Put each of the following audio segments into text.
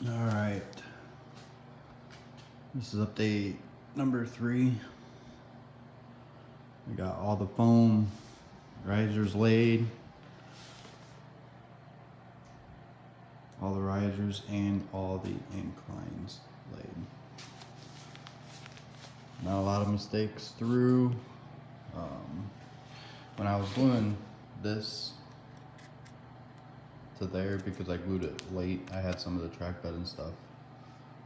All right. This is update number 3. We got all the foam risers laid. All the risers and all the inclines laid. Not a lot of mistakes through. When I was gluing this to there, because I glued it late, I had some of the track bed and stuff,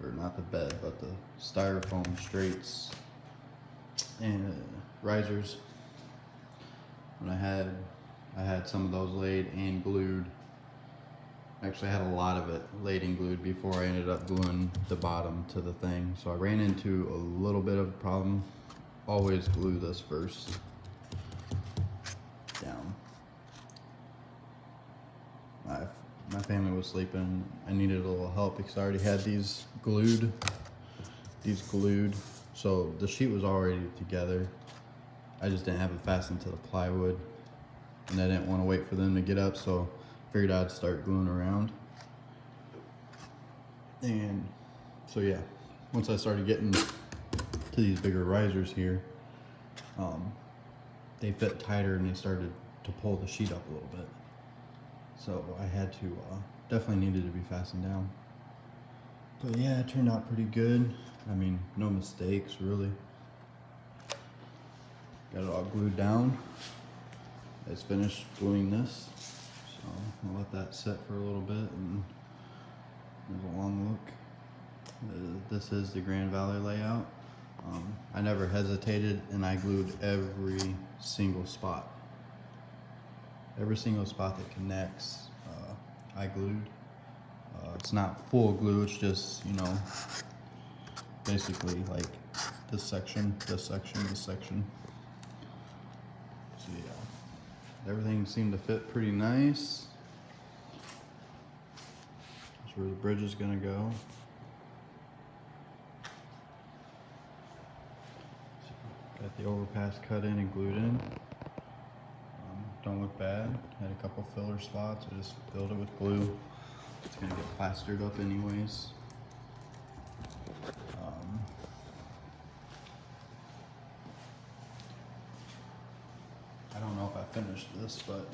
or not the bed, but the styrofoam straights and risers. When I had some of those laid and glued. Actually, I had a lot of it laid and glued before I ended up gluing the bottom to the thing. So I ran into a little bit of a problem. Always glue this first down. My family was sleeping. I needed a little help because I already had these glued. So the sheet was already together. I just didn't have it fastened to the plywood, and I didn't want to wait for them to get up, so figured I'd start gluing around. And so yeah, once I started getting to these bigger risers here, they fit tighter and they started to pull the sheet up a little bit. So I had to, definitely needed to be fastened down. But yeah, it turned out pretty good. I mean, no mistakes really. Got it all glued down. I just finished gluing this. So I'll let that set for a little bit, and there's a long look. This is the Grand Valley layout. I never hesitated, and I glued every single spot. Every single spot that connects, I glued. It's not full glue, it's just, you know, basically like this section, this section, this section. So yeah, everything seemed to fit pretty nice. That's where the bridge is gonna go. Got the overpass cut in and glued in. Don't look bad. Had a couple filler spots. I just filled it with glue. It's gonna get plastered up anyways. I don't know if I finished this, but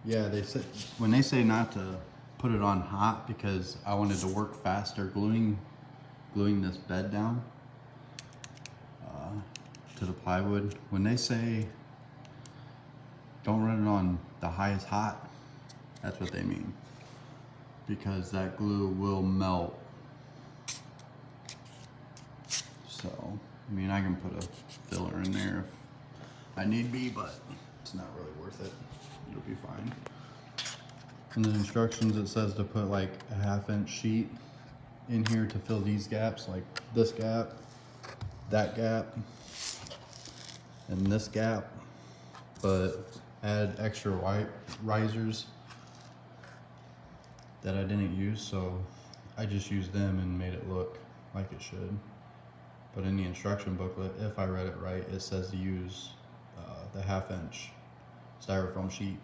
yeah, they said when they say not to put it on hot because I wanted to work faster gluing this bed down to the plywood. When they say don't run it on the highest hot, that's what they mean, because that glue will melt. So, I mean, I can put a filler in there if I need be, but it's not really worth it. It'll be fine. In the instructions, it says to put like a 1/2 inch sheet in here to fill these gaps, like this gap, that gap, and this gap, but add extra white risers that I didn't use, so I just used them and made it look like it should. But in the instruction booklet, if I read it right, it says to use the 1/2 inch styrofoam sheet.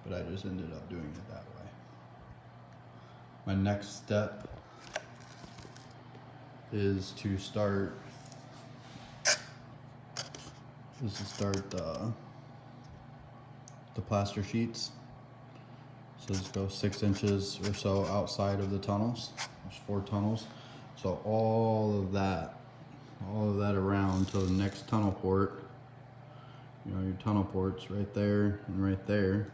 But I just ended up doing it that way. My next step is to start the plaster sheets. So just go 6 inches or so outside of the tunnels. There's 4 tunnels. So all of that around to the next tunnel port, you know, your tunnel ports right there and right there,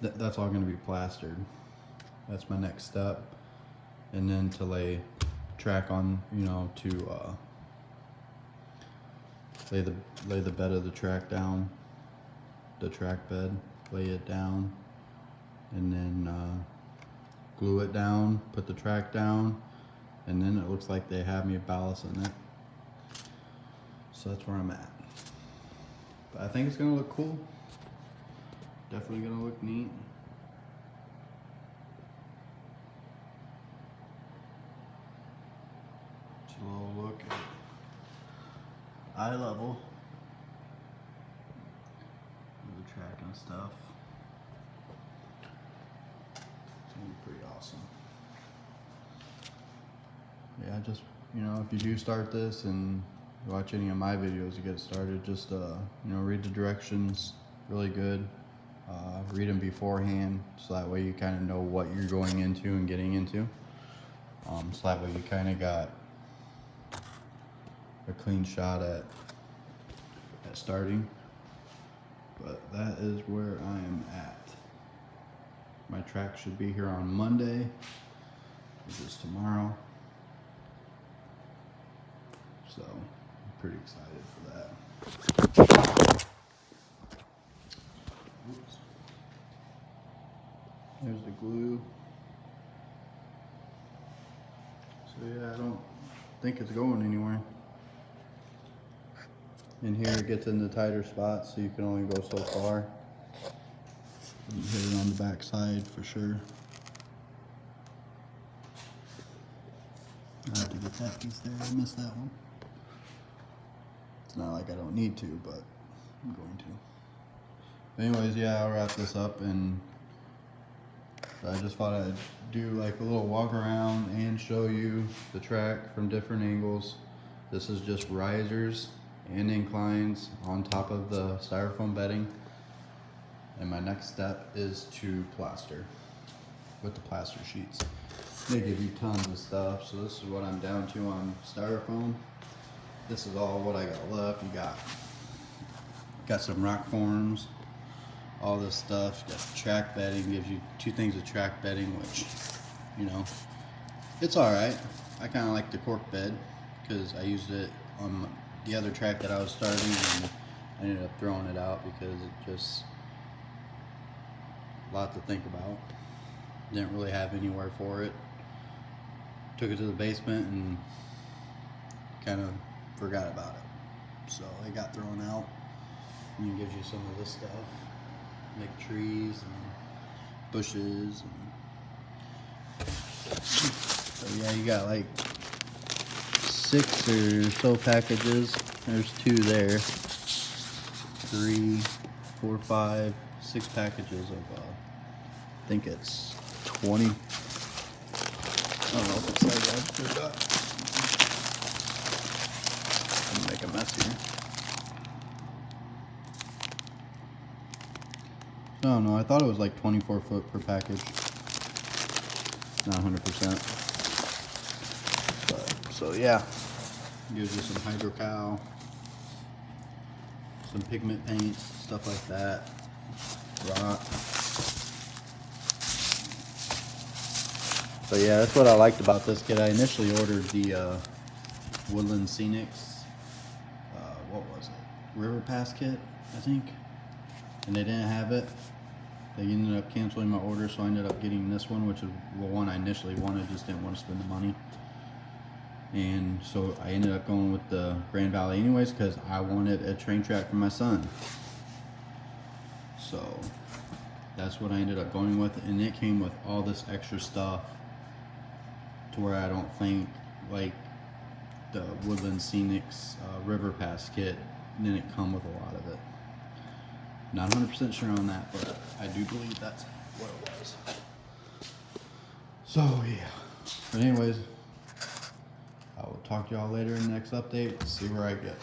that's all gonna be plastered. That's my next step. And then to lay track on, you know, to lay the bed of the track down, the track bed, lay it down, and then glue it down, put the track down, and then it looks like they have me ballasting it. So that's where I'm at. But I think it's gonna look cool. Definitely gonna look neat. Just a little look at eye level. The track and stuff. So awesome. Yeah, just, you know, if you do start this and watch any of my videos to get started, just, you know, read the directions really good. Read them beforehand, so that way you kind of know what you're going into and getting into. So that way you kind of got a clean shot at starting. But that is where I am at. My track should be here on Monday, which is tomorrow. So I'm pretty excited for that. Oops. There's the glue. So yeah, I don't think it's going anywhere. In here it gets in the tighter spots, so you can only go so far. You hit it on the back side for sure. I have to get that piece there. I missed that one. It's not like I don't need to, but I'm going to. Anyways, yeah, I'll wrap this up, and I just thought I'd do like a little walk around and show you the track from different angles. This is just risers and inclines on top of the styrofoam bedding. And my next step is to plaster with the plaster sheets. They give you tons of stuff, so this is what I'm down to on styrofoam. This is all what I got left. You got some rock forms, all this stuff. You got the track bedding, gives you 2 things of track bedding, which, you know, it's alright. I kind of like the cork bed because I used it on the other track that I was starting, and I ended up throwing it out because it just a lot to think about. Didn't really have anywhere for it. Took it to the basement and kind of forgot about it. So it got thrown out. And it gives you some of this stuff. Make trees and bushes. So yeah, you got like 6 or so packages. There's 2 there. 3, 4, 5, 6 packages of I think it's 20. I don't know if it's like that or not. I'm gonna make a mess here. I don't know, I thought it was like 24 foot per package. Not 100%. But, so yeah, gives you some hydrocal, some pigment paints, stuff like that. Rock. So yeah, that's what I liked about this kit. I initially ordered the Woodland Scenics, what was it? River Pass kit, I think. And they didn't have it. They ended up canceling my order, so I ended up getting this one, which is the one I initially wanted, just didn't want to spend the money. And so I ended up going with the Grand Valley anyways, because I wanted a train track for my son. So that's what I ended up going with, and it came with all this extra stuff to where I don't think like the Woodland Scenics River Pass kit didn't come with a lot of it. Not 100% sure on that, but I do believe that's what it was. So yeah, but anyways, I will talk to y'all later in the next update to see where I get.